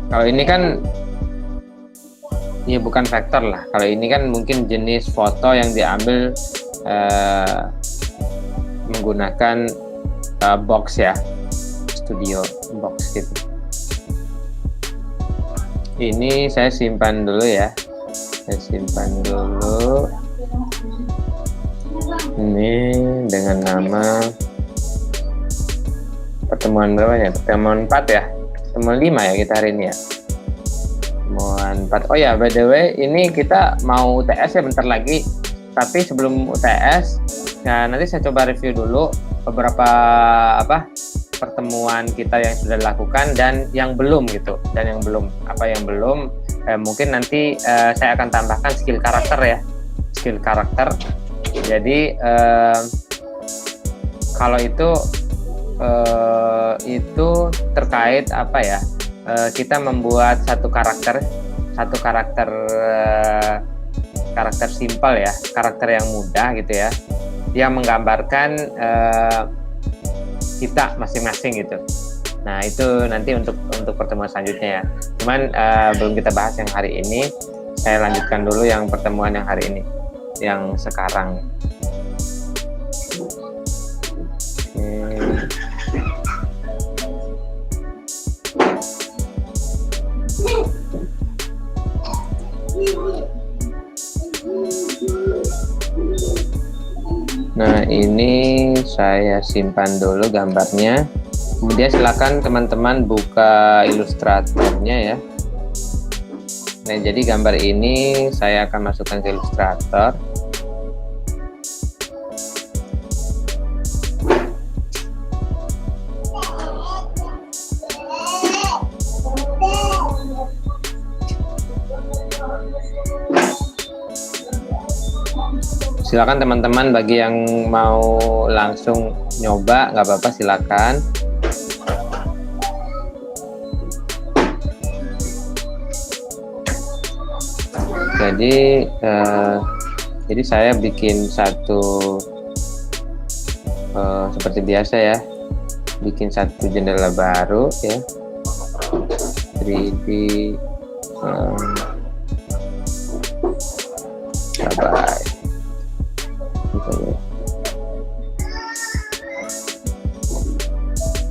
Kalau ini kan ya bukan vektor lah. Kalau ini kan mungkin jenis foto yang diambil menggunakan box ya, studio box gitu. Ini saya simpan dulu ya. Saya simpan dulu. Ini dengan nama pertemuan berapa ya? Pertemuan 4 ya? Pertemuan 5 ya kita hari ini ya? Pertemuan 4. Oh ya, by the way, ini kita mau UTS ya bentar lagi. Tapi sebelum UTS, ya nanti saya coba review dulu beberapa pertemuan kita yang sudah dilakukan dan yang belum gitu. Dan yang belum, mungkin nanti saya akan tambahkan skill karakter ya. Skill karakter. Jadi kalau itu terkait kita membuat satu karakter simpel ya, karakter yang mudah gitu ya, yang menggambarkan kita masing-masing gitu. Nah itu nanti untuk pertemuan selanjutnya ya. Cuman belum kita bahas yang hari ini. Saya lanjutkan dulu yang pertemuan yang hari ini, yang sekarang. Nah ini saya simpan dulu gambarnya. Kemudian silakan teman-teman buka ilustratornya ya. Nah jadi gambar ini saya akan masukkan ke Illustrator. Silakan teman-teman, bagi yang mau langsung nyoba nggak apa-apa, silakan. Jadi saya bikin satu seperti biasa ya, bikin satu jendela baru ya, 3D bye.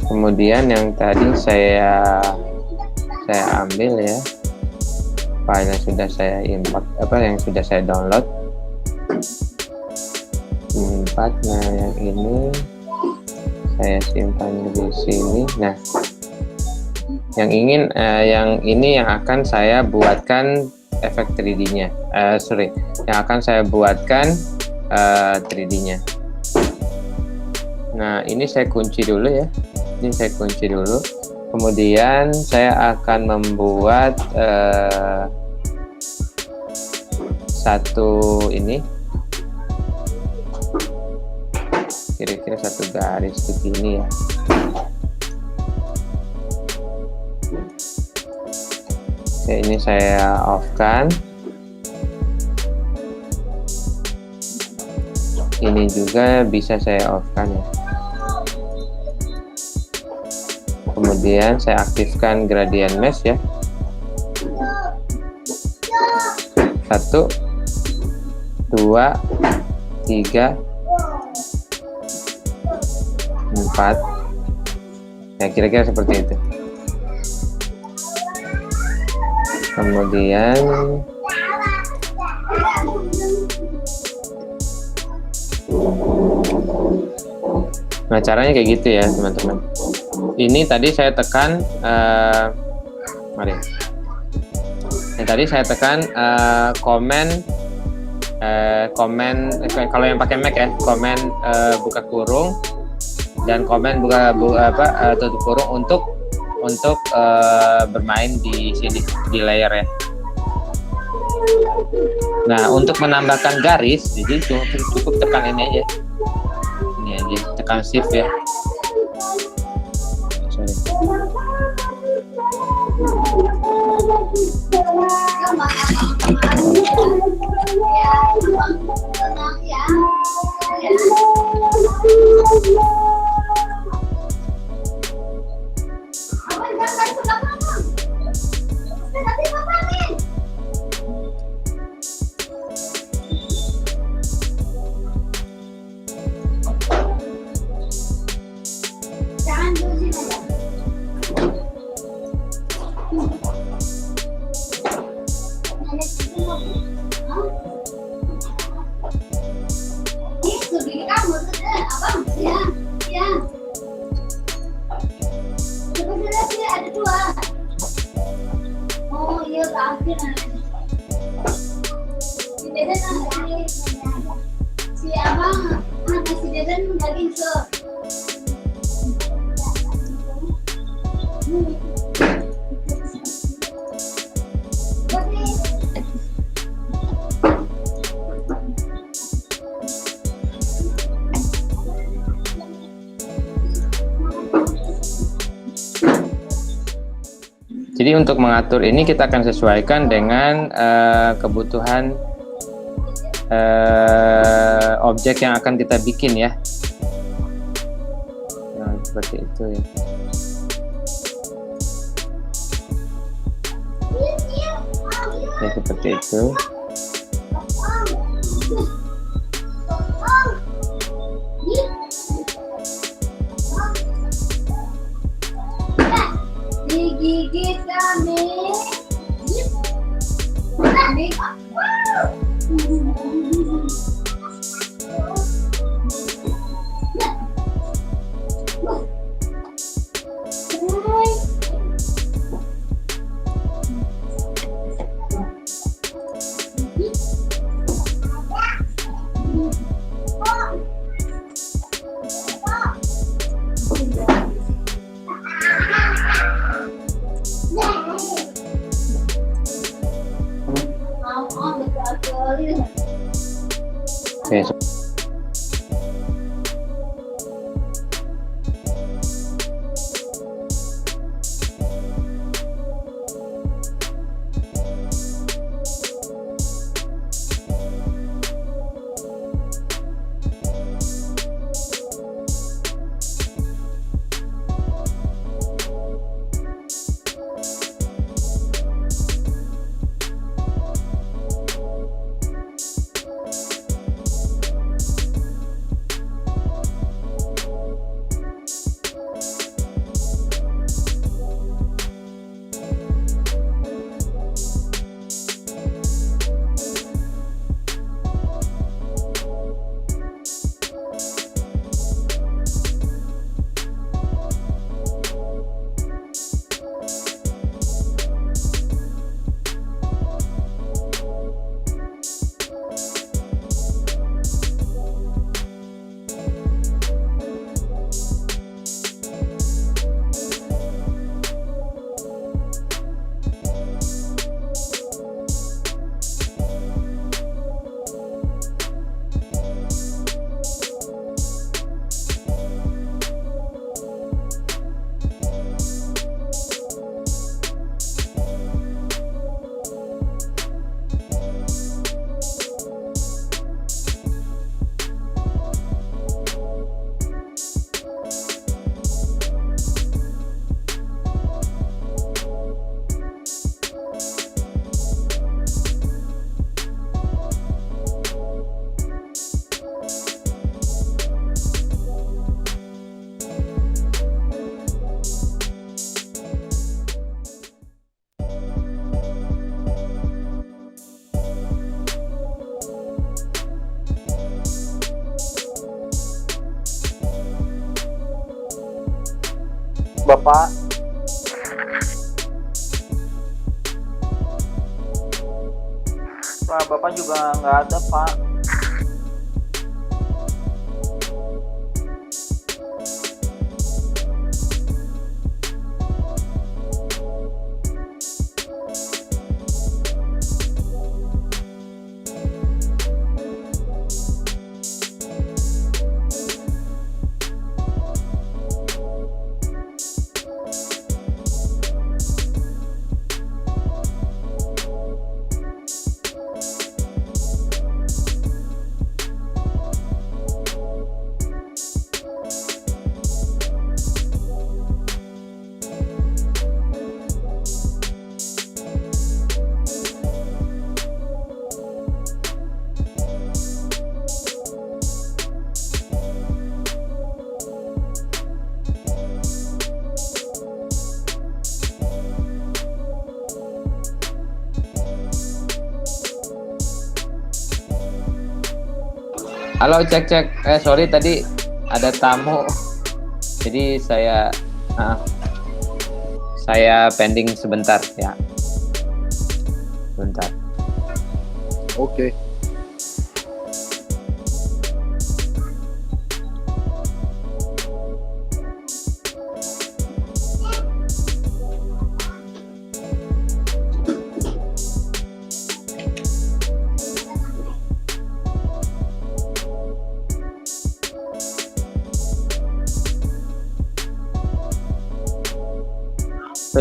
Kemudian yang tadi saya ambil ya, file yang sudah saya import, yang sudah saya download. Nah yang ini saya simpan di sini. Nah yang ini yang akan saya buatkan efek 3D-nya, yang akan saya buatkan 3D-nya. Nah ini saya kunci dulu ya, kemudian saya akan membuat satu ini, kira-kira satu garis begini ya. Oke, ini saya off-kan. Ini juga bisa saya off-kan ya. Kemudian saya aktifkan gradient mesh ya. 1, 2, 3, 4. Nah kira-kira seperti itu. Kemudian nah caranya kayak gitu ya teman-teman. Ini tadi saya tekan tadi saya tekan komen kalau yang pakai Mac ya, komen buka kurung dan komen tutup kurung untuk bermain di sini di layer ya. Nah untuk menambahkan garis, jadi cukup tekan ini aja, tekan shift ya. Si abang ada si Deden lagi ke Jadi untuk mengatur ini kita akan sesuaikan dengan kebutuhan objek yang akan kita bikin ya. Nah, seperti itu ya. Ya, seperti itu. digigit kami. Oke. Bapak, Pak, Bapak juga nggak ada, Pak. Halo, cek. Sorry tadi ada tamu. Jadi saya pending sebentar ya. Bentar. Oke.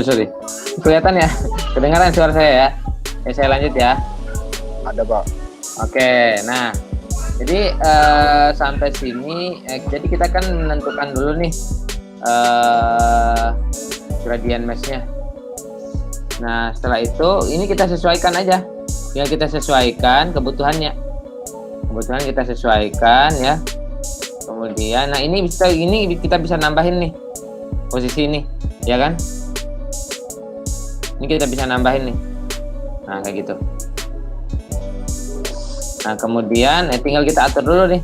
Sorry. Kelihatan ya? Kedengaran suara saya ya? Ya, saya lanjut ya. Ada, Pak. Oke, nah, jadi sampai sini, jadi kita kan menentukan dulu nih gradient mesh-nya. Nah, setelah itu, ini kita sesuaikan aja. Ya, kita sesuaikan kebutuhannya. Kebutuhan kita sesuaikan ya. Kemudian, nah ini kita bisa nambahin nih posisi ini, ya kan? Ini kita bisa nambahin nih. Nah, kayak gitu. Nah, kemudian tinggal kita atur dulu nih.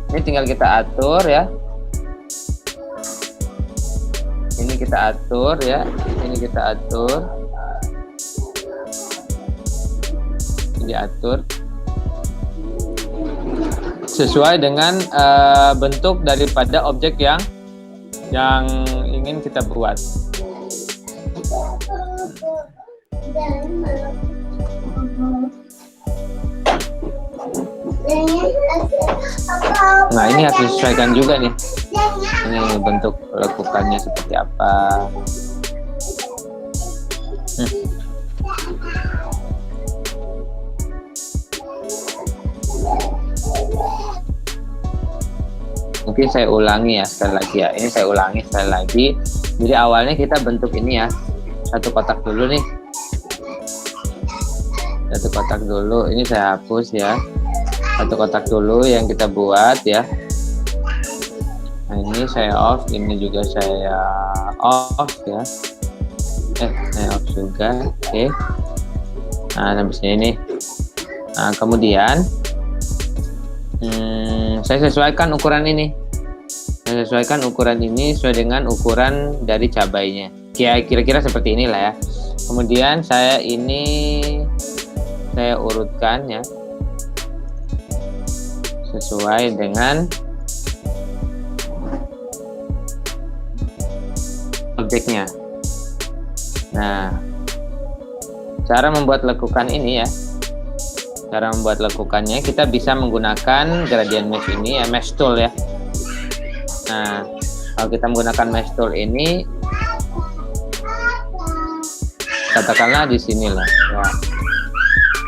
Ini tinggal kita atur ya. Ini kita atur ya. Ini kita atur. Ini diatur sesuai dengan bentuk daripada objek yang ingin kita buat. Nah, ini harus disesuaikan juga nih. Ini bentuk lekukannya seperti apa. Mungkin saya ulangi ya sekali lagi ya. Ini saya ulangi sekali lagi. Jadi awalnya kita bentuk ini ya. Satu kotak dulu nih. Satu kotak dulu. Ini saya hapus ya. Satu kotak dulu yang kita buat ya. Nah, ini saya off, ini juga saya off ya. Saya off juga. Oke. Nah, sampai sini nih. Nah, kemudian saya sesuaikan ukuran ini. Saya sesuaikan ukuran ini sesuai dengan ukuran dari cabainya. Kira-kira seperti inilah ya. Kemudian saya urutkan ya. Sesuai dengan objeknya. Nah, cara membuat lekukan ini ya. Cara membuat lekukannya kita bisa menggunakan gradient mesh ini ya, mesh tool ya. Nah, kalau kita menggunakan mesh tool ini, katakanlah di sinilah ya.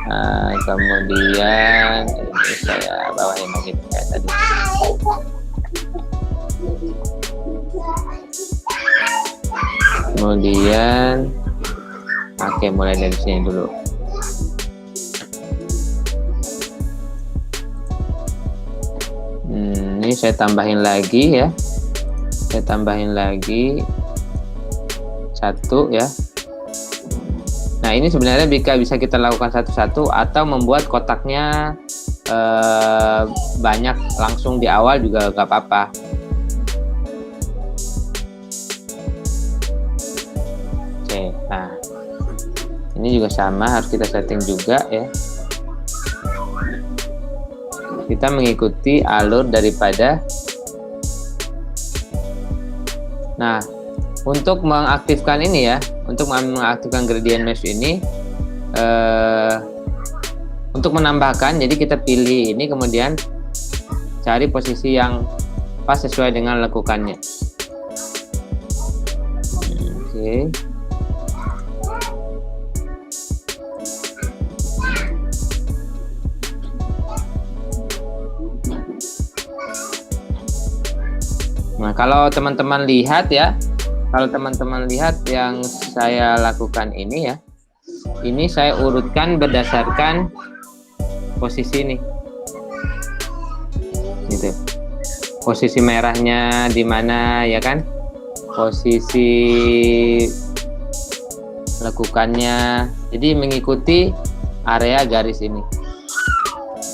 Nah, kemudian ini saya bawahin lagi kayak tadi. Kemudian, oke, mulai dari sini dulu. Ini saya tambahin lagi ya. Saya tambahin lagi satu ya. Nah, ini sebenarnya bisa kita lakukan satu-satu atau membuat kotaknya banyak langsung di awal juga nggak apa-apa. Oke, nah ini juga sama, harus kita setting juga ya. Kita mengikuti alur daripada. Nah, untuk mengaktifkan ini ya, untuk mengaktifkan gradient mesh ini, untuk menambahkan, jadi kita pilih ini, kemudian cari posisi yang pas sesuai dengan lekukannya. Oke. Nah, kalau teman-teman lihat ya, kalau teman-teman lihat yang saya lakukan ini ya, ini saya urutkan berdasarkan posisi ini, gitu. Posisi merahnya di mana ya kan? Posisi lekukannya. Jadi mengikuti area garis ini.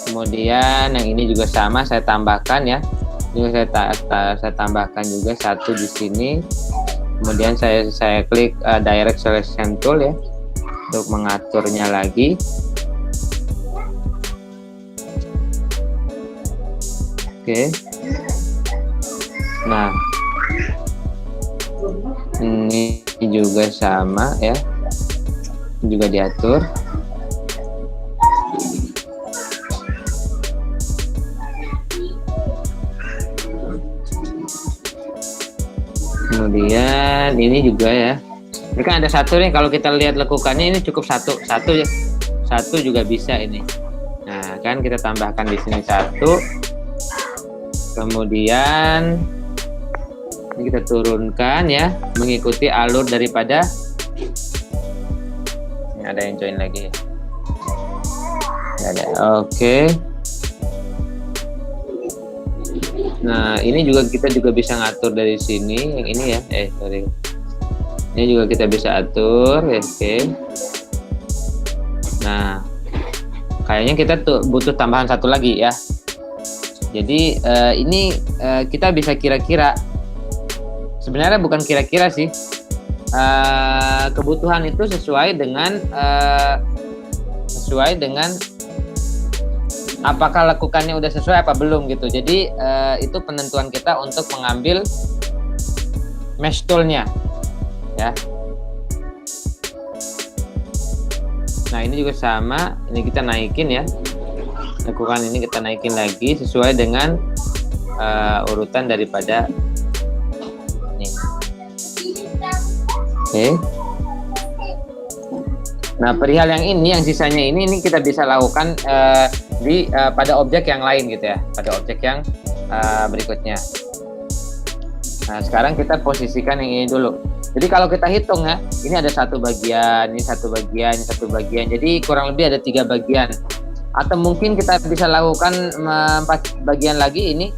Kemudian yang ini juga sama, saya tambahkan ya. Ini saya tambahkan juga satu di sini. Kemudian saya klik direct selection tool ya. Untuk mengaturnya lagi, oke. Nah, ini juga sama ya, juga diatur. Kemudian ini juga ya, ini kan ada satu nih, kalau kita lihat lekukannya ini cukup satu ya, satu juga bisa ini. Nah kan kita tambahkan di sini satu, kemudian ini kita turunkan ya, mengikuti alur daripada, ini ada yang join lagi ya. Ada, oke. Nah ini juga kita juga bisa ngatur dari sini, yang ini ya, sorry, ini juga kita bisa atur ya, oke. Nah kayaknya kita tuh butuh tambahan satu lagi ya. Jadi ini kita bisa kira-kira, sebenarnya bukan kira-kira sih, kebutuhan itu sesuai dengan apakah lekukannya udah sesuai apa belum gitu. Jadi itu penentuan kita untuk mengambil mesh toolnya ya. Nah ini juga sama, ini kita naikin ya, lekukan ini kita naikin lagi sesuai dengan urutan daripada ini. Oke. Nah perihal yang ini, yang sisanya ini kita bisa lakukan pada objek yang lain gitu ya, pada objek yang berikutnya. Nah sekarang kita posisikan yang ini dulu. Jadi kalau kita hitung ya, ini ada satu bagian, ini satu bagian, ini satu bagian. Jadi kurang lebih ada 3 bagian. Atau mungkin kita bisa lakukan 4 bagian lagi ini.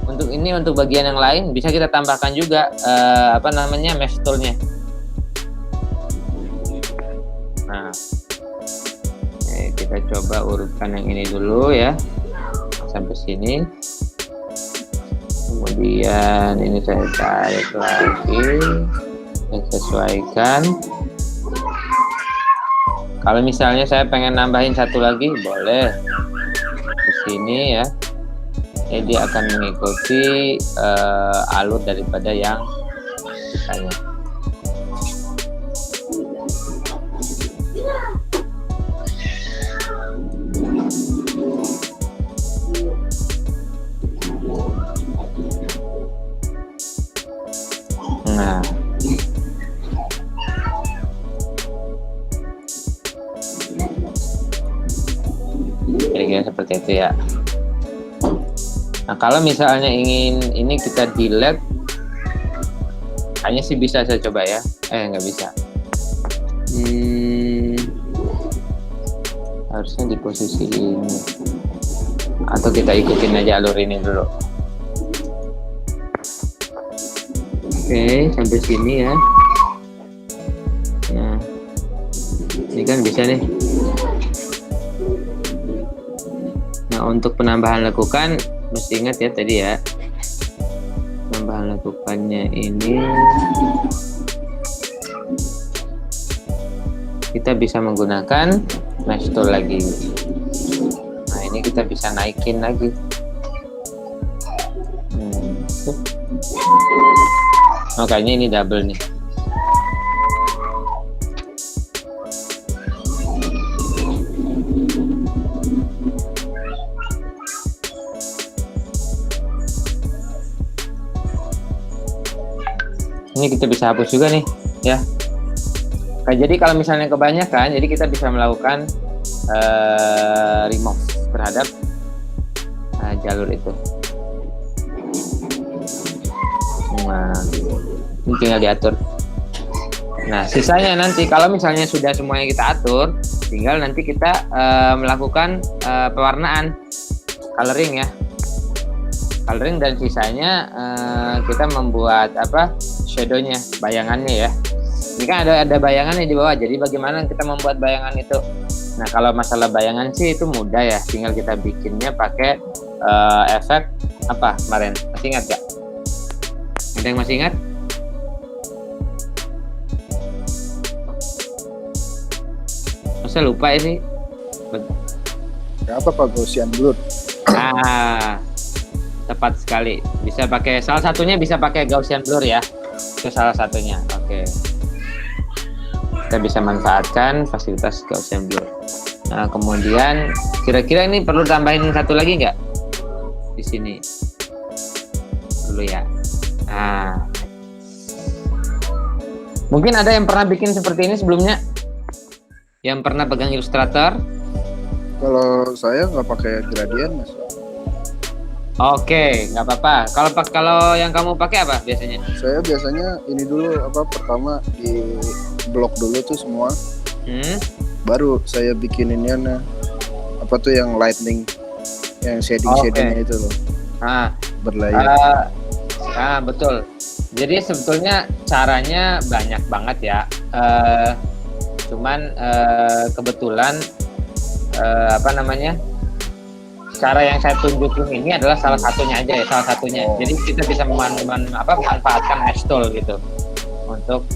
Untuk bagian yang lain bisa kita tambahkan juga mesh toolnya. Nah, kita coba urutkan yang ini dulu ya, sampai sini. Kemudian ini saya tarik lagi, saya sesuaikan. Kalau misalnya saya pengen nambahin satu lagi, boleh di sini ya. Jadi dia akan mengikuti alur daripada yang sisanya. Nah, kira-kira seperti itu ya. Nah, kalau misalnya ingin ini kita delete, hanya sih bisa saya coba ya. Nggak bisa. Harusnya di posisi ini. Atau kita ikutin aja alur ini dulu. Oke, sampai sini ya. Nah, ini kan bisa nih. Nah, untuk penambahan lekukan, mesti ingat ya tadi ya, penambahan lekukannya ini kita bisa menggunakan mesh tool lagi. Nah, ini kita bisa naikin lagi. Oh, kayaknya ini double nih. Ini kita bisa hapus juga nih ya. Nah, jadi kalau misalnya kebanyakan, jadi kita bisa melakukan remove terhadap jalur itu. Nah, ini tinggal diatur. Nah, sisanya nanti kalau misalnya sudah semuanya kita atur, tinggal nanti kita melakukan pewarnaan, coloring ya, coloring, dan sisanya kita membuat shadownya, bayangannya ya. Ini kan ada bayangannya di bawah, jadi bagaimana kita membuat bayangan itu. Nah, kalau masalah bayangan sih itu mudah ya, tinggal kita bikinnya pakai efek apa kemarin, masih ingat gak? Ada yang masih ingat? saya lupa ya sih. Ya, apa Pak Gaussian blur? Nah, tepat sekali. Bisa pakai salah satunya bisa pakai Gaussian blur ya. Itu salah satunya. Oke. Kita bisa manfaatkan fasilitas Gaussian blur. Nah, kemudian kira-kira ini perlu tambahin satu lagi nggak di sini? Perlu ya. Nah, mungkin ada yang pernah bikin seperti ini sebelumnya? Yang pernah pegang Illustrator? Kalau saya nggak pakai gradient, Mas. Oke, nggak apa-apa. Kalau yang kamu pakai apa biasanya? Saya biasanya ini dulu pertama di blok dulu tuh semua. Baru saya bikin inian yang lightning, yang shadingnya itu loh. Nah, berlayar. Betul. Jadi sebetulnya caranya banyak banget ya. Cuman kebetulan cara yang saya tunjukin ini adalah salah satunya aja ya, salah satunya. Jadi kita bisa memanfaatkan mesh tool gitu untuk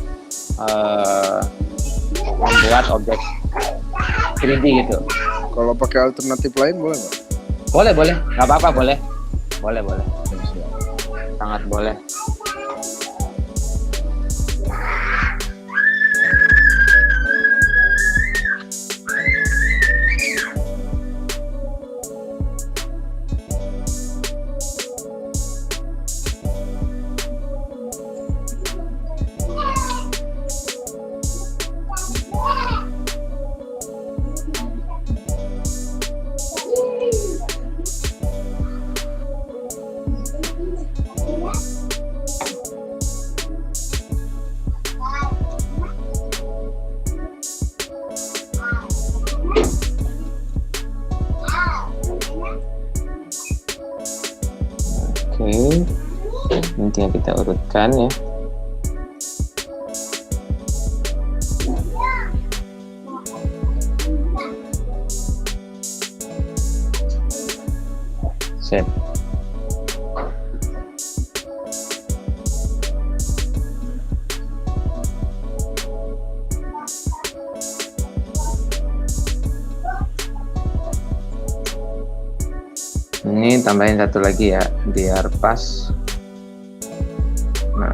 membuat objek 3D gitu. Kalau pakai alternatif lain boleh nggak? Boleh, nggak apa-apa, boleh. Sangat boleh. Oke, nanti kita urutkan ya. Sip. Ini tambahin satu lagi ya, biar pas. Nah,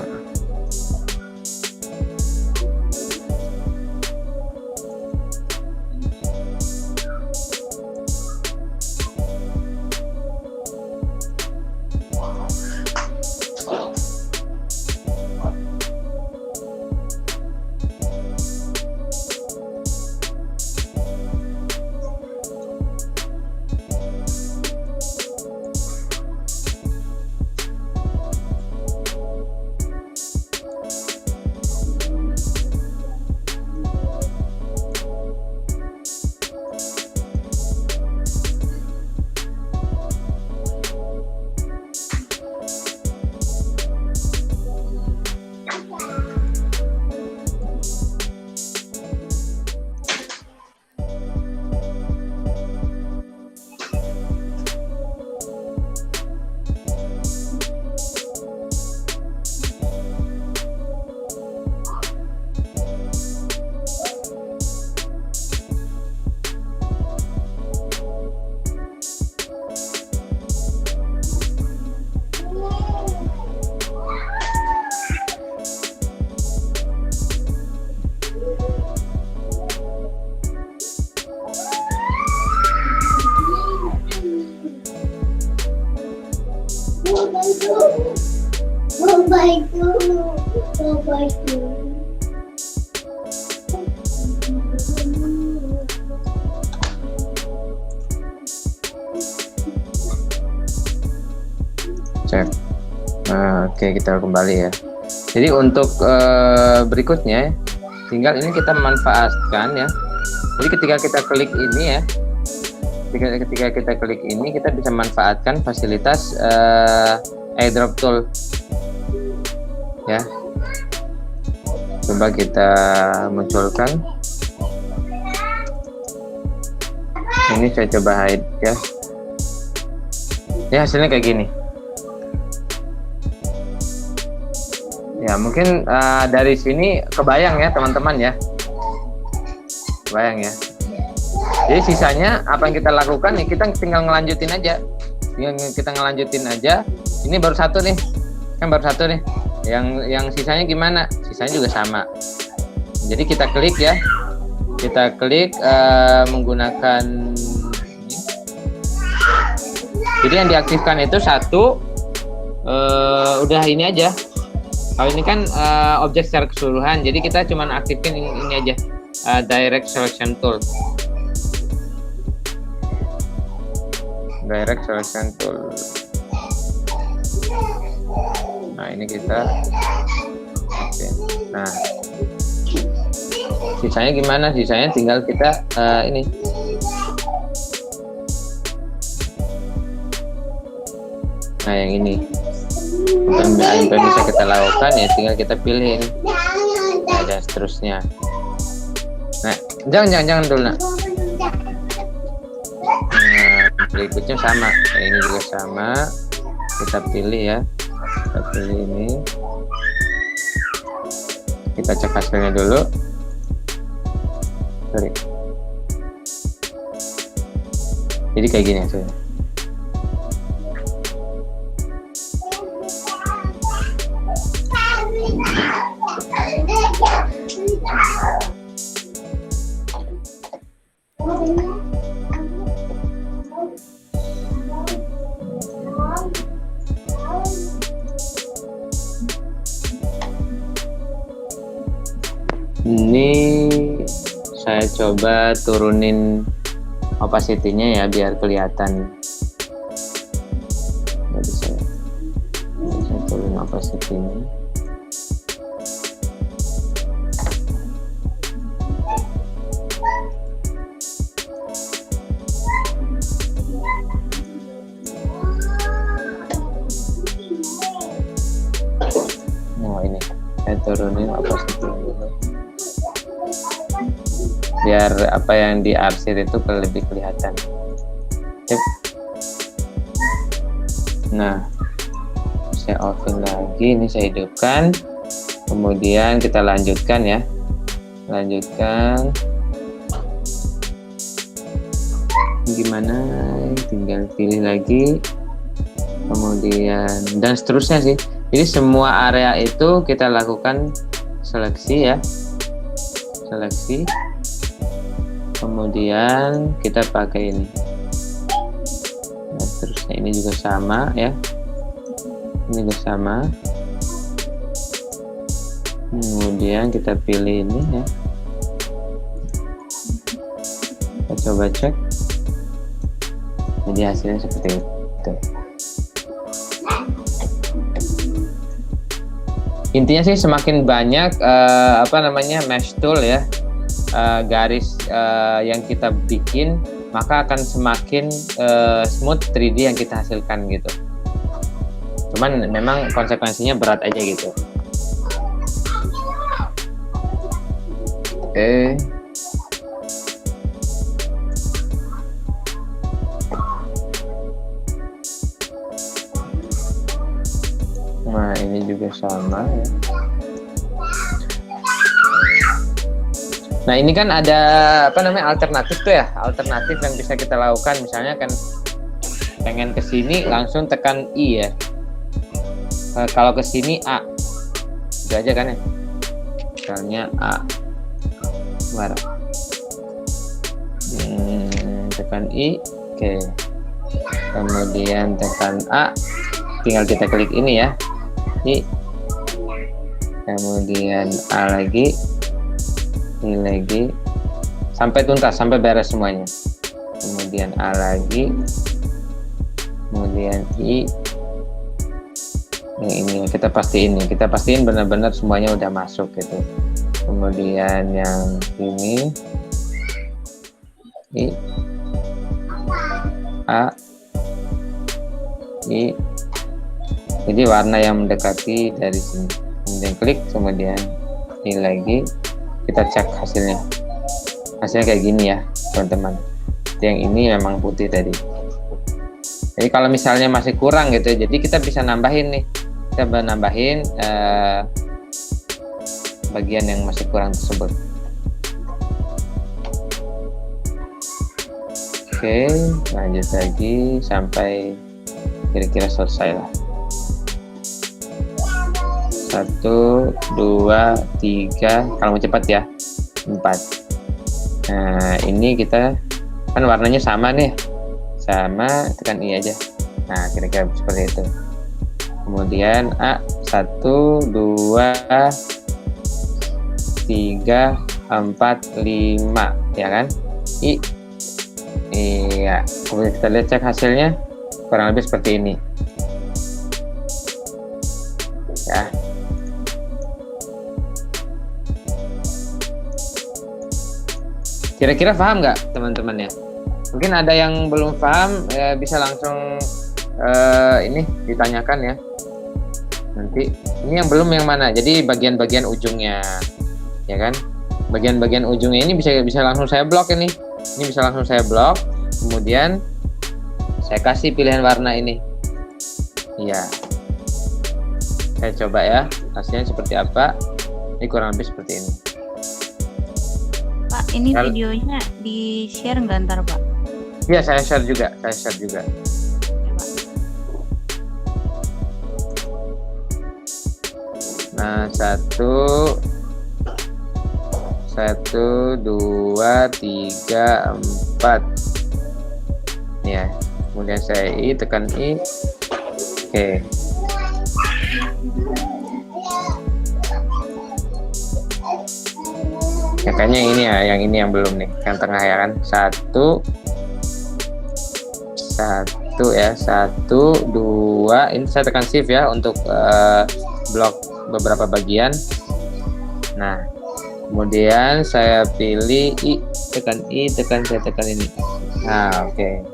cek. Nah, oke, kita kembali ya. Jadi untuk berikutnya, tinggal ini kita manfaatkan ya. Jadi ketika kita klik ini ya, ketika kita klik ini, kita bisa manfaatkan fasilitas airdrop tool ya. Coba kita munculkan. Ini saya coba hide ya. Ya, hasilnya kayak gini. Ya, mungkin dari sini kebayang ya teman-teman ya. Kebayang ya. Jadi sisanya apa yang kita lakukan nih, kita tinggal ngelanjutin aja. Ini baru satu nih, kan baru satu nih. Yang sisanya gimana? Sisanya juga sama. Jadi kita klik ya, kita klik menggunakan ini. Jadi yang diaktifkan itu satu, udah ini aja. Kalau ini kan objek secara keseluruhan, jadi kita cuma aktifin ini aja, direct selection tool. Direct selection tool. Nah ini kita, oke. Nah sisanya gimana? Sisanya tinggal kita ini. Nah yang ini. Yang bisa kita lakukan ya tinggal kita pilih ini. Nah, dan seterusnya. Nah jangan dulu nak. Nah, berikutnya sama. Nah, ini juga sama. Kita pilih ya. Kita pilih ini. Kita cek hasilnya dulu. Sorry. Jadi kayak gini hasilnya. Ini saya coba turunin opacity-nya ya biar kelihatan. Nggak bisa ya. Saya turunin opacity-nya. Nah ini saya turunin opacity dulu. Biar apa yang diarsir itu lebih kelihatan. Yep. Nah, saya offin lagi, ini saya hidupkan. Kemudian kita lanjutkan ya. Lanjutkan. Gimana? Tinggal pilih lagi. Kemudian dan seterusnya sih. Jadi semua area itu kita lakukan seleksi ya. Seleksi. Kemudian kita pakai ini. Nah, terusnya ini juga sama ya. Ini juga sama. Kemudian kita pilih ini ya. Kita coba cek. Jadi hasilnya seperti itu. Intinya sih semakin banyak mesh tool ya. Garis yang kita bikin, maka akan semakin smooth 3D yang kita hasilkan gitu. Cuman memang konsekuensinya berat aja gitu. Oke. Nah ini juga sama ya. Nah ini kan ada alternatif tuh ya, alternatif yang bisa kita lakukan. Misalnya kan pengen ke sini langsung tekan I ya. Kalau ke sini A, itu aja kan ya. Misalnya A, mana? Tekan I, oke. Kemudian tekan A, tinggal kita klik ini ya, I. Kemudian A lagi. Ini lagi sampai tuntas, sampai beres semuanya. Kemudian A lagi, kemudian I. Ini kita pastiin benar-benar semuanya udah masuk gitu. Kemudian yang ini I, A, I. Jadi warna yang mendekati dari sini. Kemudian klik, kemudian I lagi. Kita cek hasilnya kayak gini ya teman-teman. Yang ini memang putih tadi. Jadi kalau misalnya masih kurang gitu, jadi kita bisa nambahin nih, kita nambahin bagian yang masih kurang tersebut. Oke, lanjut lagi sampai kira-kira selesai lah. 1, 2, 3, kalau mau cepat ya 4. Nah ini kita kan warnanya sama nih, sama, tekan I aja. Nah kira-kira seperti itu. Kemudian A 1, 2, 3, 4, 5 ya kan. I iya, kemudian kita lihat cek hasilnya kurang lebih seperti ini ya. Kira-kira paham nggak teman-teman ya? Mungkin ada yang belum paham ya, bisa langsung ini ditanyakan ya. Nanti ini yang belum yang mana? Jadi bagian-bagian ujungnya, ya kan? Bagian-bagian ujungnya ini bisa langsung saya blok ini. Ini bisa langsung saya blok. Kemudian saya kasih pilihan warna ini. Iya. Saya coba ya, hasilnya seperti apa? Ini kurang lebih seperti ini. Pak, ini videonya di-share nggak ntar, Pak? Iya, saya share juga. Oke, Pak. Nah, 1, 2, 3, 4. Ya, kemudian saya I, tekan I. Oke. Ya, kayaknya yang ini yang belum nih, yang tengah ya kan. 1 ya, 1, 2. Ini saya tekan shift ya untuk blok beberapa bagian. Nah, kemudian saya pilih I, saya tekan ini. Nah, oke.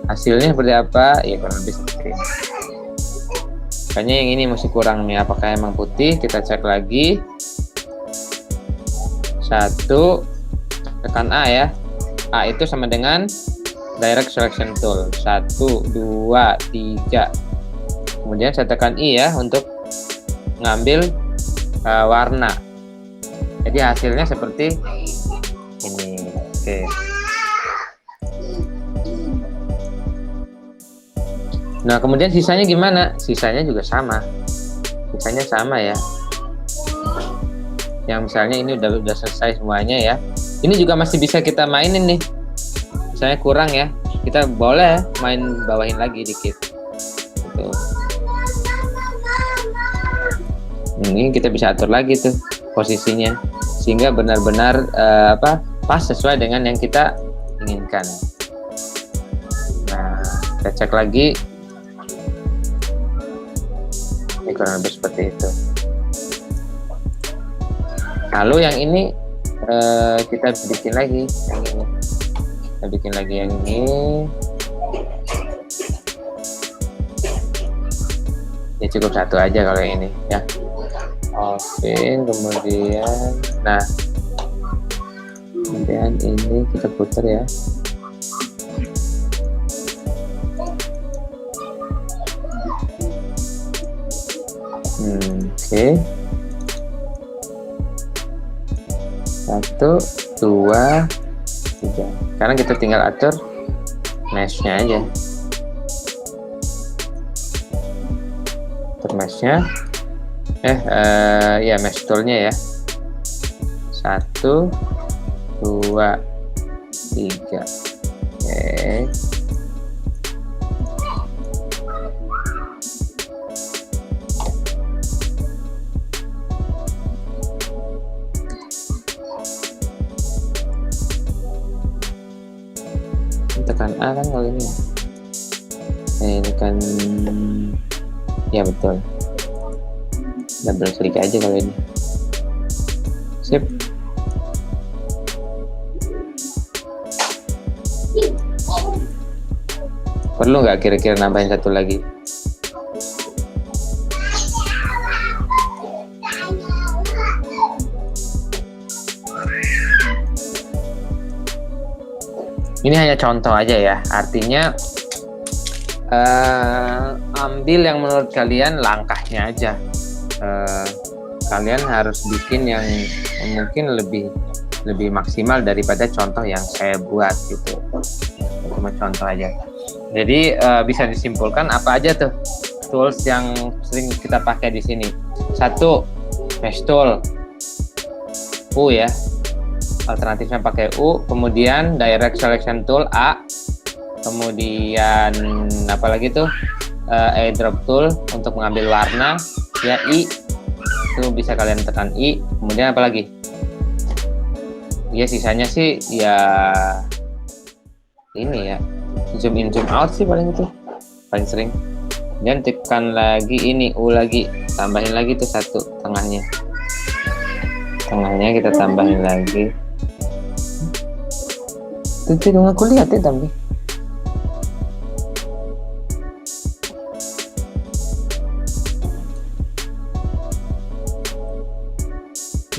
Hasilnya seperti apa? Ya kurang lebih seperti ini. Kayaknya yang ini masih kurang nih. Apakah emang putih? Kita cek lagi. 1, tekan A ya. A itu sama dengan direct selection tool. 1, 2, 3. Kemudian saya tekan I ya untuk ngambil warna. Jadi hasilnya seperti ini. Oke. Nah, kemudian sisanya gimana? Sisanya juga sama. Sisanya sama ya. Yang misalnya ini udah selesai semuanya ya. Ini juga masih bisa kita mainin nih. Misalnya kurang ya, kita boleh main bawahin lagi dikit. Gitu. Ini kita bisa atur lagi tuh posisinya sehingga benar-benar pas sesuai dengan yang kita inginkan. Nah, kita cek lagi. Ini kurang lebih seperti itu. Lalu yang ini kita bikin lagi yang ini. Kita bikin lagi yang ini. Ya cukup satu aja kalau yang ini ya. Oke, kemudian ini kita putar ya. Oke. 1, 2, 3. Sekarang kita tinggal atur mesh-nya aja. Atur mesh-nya. Ya mesh tool-nya ya. 1, 2, 3. Oke. Tekan A kan kalau ini ya. Tekan ya, betul. Double klik aja kalau ini. Sip. Perlu nggak kira-kira nambahin satu lagi? Ini hanya contoh aja ya, artinya ambil yang menurut kalian langkahnya aja. Kalian harus bikin yang mungkin lebih maksimal daripada contoh yang saya buat gitu. cuma contoh aja. Jadi bisa disimpulkan apa aja tuh tools yang sering kita pakai di sini. 1, mesh tool, U ya, alternatifnya pakai U. Kemudian direct selection tool A. Kemudian apa lagi tuh, eyedrop tool untuk mengambil warna ya, I. Itu bisa kalian tekan I. Kemudian apa lagi? Ya sisanya sih ya ini ya, zoom in zoom out sih paling paling sering. Dan tekan lagi ini U lagi, tambahin lagi tuh 1 tengahnya kita tambahin lagi. Itu dong aku lihat ya tapi.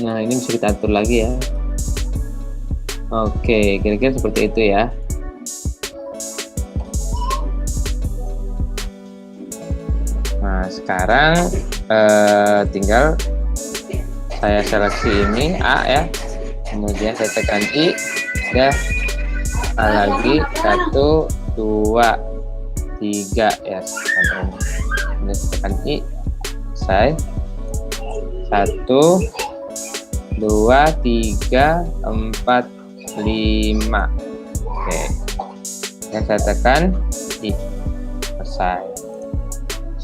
Nah ini bisa kita atur lagi ya. Oke, kira-kira seperti itu ya. Nah sekarang tinggal saya seleksi ini A ya, kemudian saya tekan I, udah A lagi 1, 2, 3 ya, kemudian saya tekan I, saya 1, 2, 3, 4, 5. Oke, dan saya tekan I, selesai.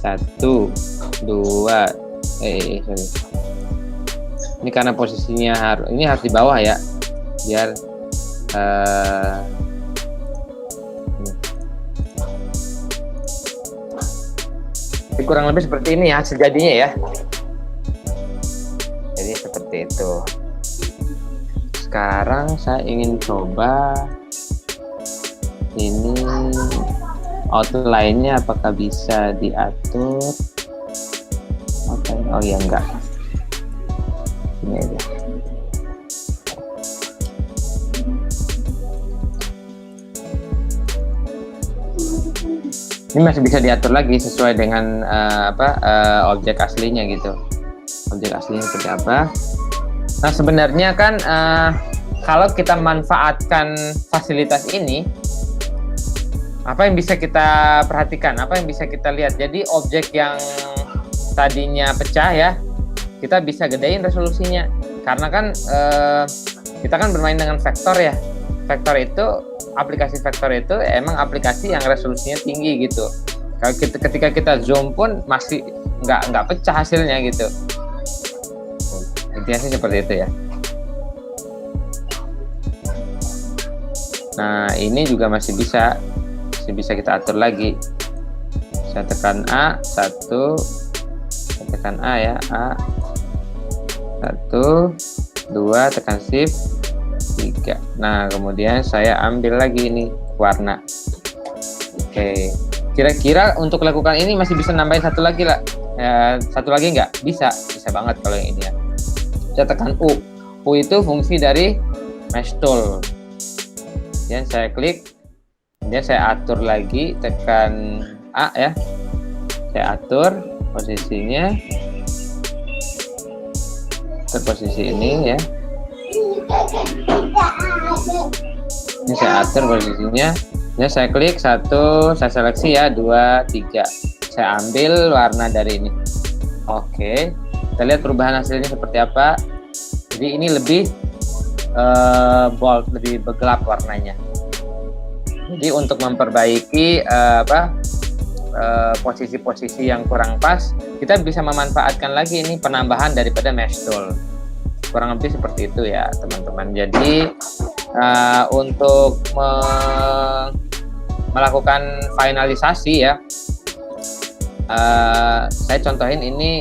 1, 2, sorry. Ini karena posisinya harus di bawah ya, biar kurang lebih seperti ini ya sejadinya ya. Jadi seperti itu. Sekarang saya ingin coba ini outline-nya apakah bisa diatur. Oh ya enggak. Ini aja. Ini masih bisa diatur lagi sesuai dengan objek aslinya gitu. Objek aslinya seperti apa? Nah sebenarnya kan kalau kita manfaatkan fasilitas ini, apa yang bisa kita perhatikan? Apa yang bisa kita lihat? Jadi objek yang tadinya pecah ya, kita bisa gedein resolusinya karena kan kita kan bermain dengan vektor ya. Vektor itu, aplikasi vektor itu emang aplikasi yang resolusinya tinggi gitu. Kalau ketika kita zoom pun masih nggak pecah hasilnya gitu. Intinya sih seperti itu ya. Nah ini juga masih bisa kita atur lagi. Saya tekan A 1, saya tekan A ya, A 1, 2, tekan shift 3. Nah kemudian saya ambil lagi ini warna. Oke, kira-kira untuk lakukan ini masih bisa nambahin satu lagi lah, satu lagi nggak? Bisa banget kalau yang ini ya. Saya tekan U itu fungsi dari mesh tool. Kemudian saya klik, kemudian saya atur lagi, tekan A ya, saya atur posisinya ke posisi ini ya. Ini saya atur posisinya. Ini saya klik 1, saya seleksi ya, 2, 3. Saya ambil warna dari ini. Oke, kita lihat perubahan hasilnya seperti apa. Jadi ini lebih bold, lebih bergelap warnanya. Jadi untuk memperbaiki posisi-posisi yang kurang pas, kita bisa memanfaatkan lagi ini penambahan daripada mesh tool. Kurang lebih seperti itu ya teman-teman. Jadi untuk melakukan finalisasi ya, saya contohin ini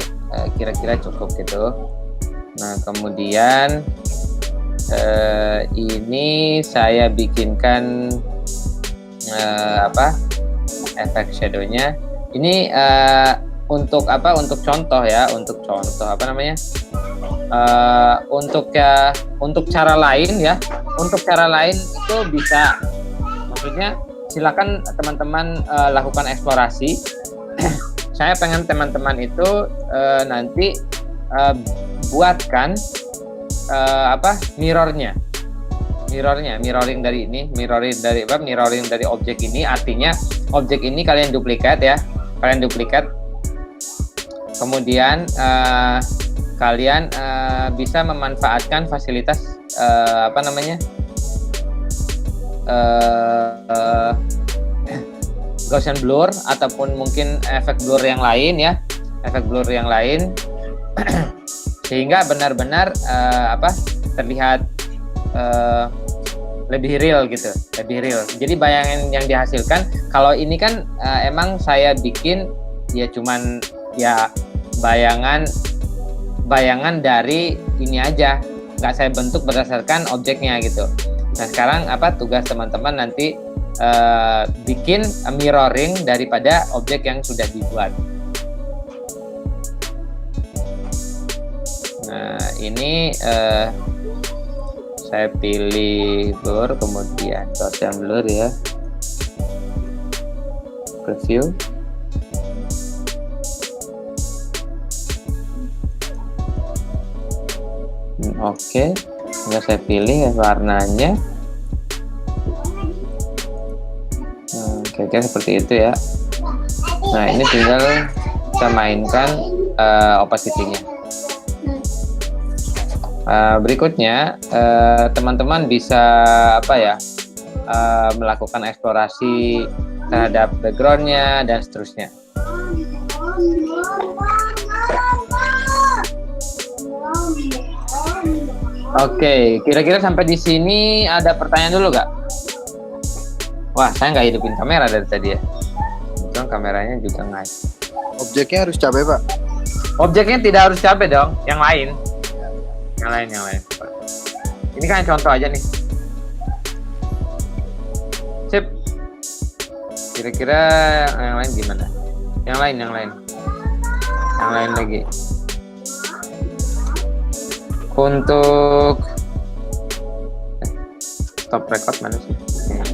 kira-kira cukup gitu. Nah kemudian ini saya bikinkan efek shadownya. Ini untuk contoh ya, untuk cara lain ya. Untuk cara lain itu bisa, maksudnya silakan teman-teman lakukan eksplorasi. Saya pengen teman-teman itu nanti buatkan mirrornya. mirroring dari ini, mirroring dari objek ini, artinya objek ini kalian duplikat ya, kemudian kalian bisa memanfaatkan fasilitas Gaussian blur ataupun mungkin efek blur yang lain ya, sehingga benar-benar terlihat lebih real gitu, Jadi bayangan yang dihasilkan, kalau ini kan emang saya bikin ya cuman ya bayangan dari ini aja, nggak saya bentuk berdasarkan objeknya gitu. Nah sekarang tugas teman-teman nanti bikin mirroring daripada objek yang sudah dibuat. Nah ini saya pilih blur, kemudian Gaussian blur ya, preview. Oke, tinggal saya pilih warnanya. Kira-kira seperti itu ya. Nah ini tinggal kita mainkan opacity-nya. Berikutnya teman-teman bisa melakukan eksplorasi terhadap background-nya dan seterusnya. Oke, kira-kira sampai di sini ada pertanyaan dulu nggak? Wah, saya nggak hidupin kamera dari tadi ya. Itu kameranya juga nggak. Objeknya harus cabai, Pak? Objeknya tidak harus cabai dong, yang lain. Yang lain. Ini kan contoh aja nih. Sip. Kira-kira yang lain gimana? Yang lain lagi. Untuk stop record mana sih?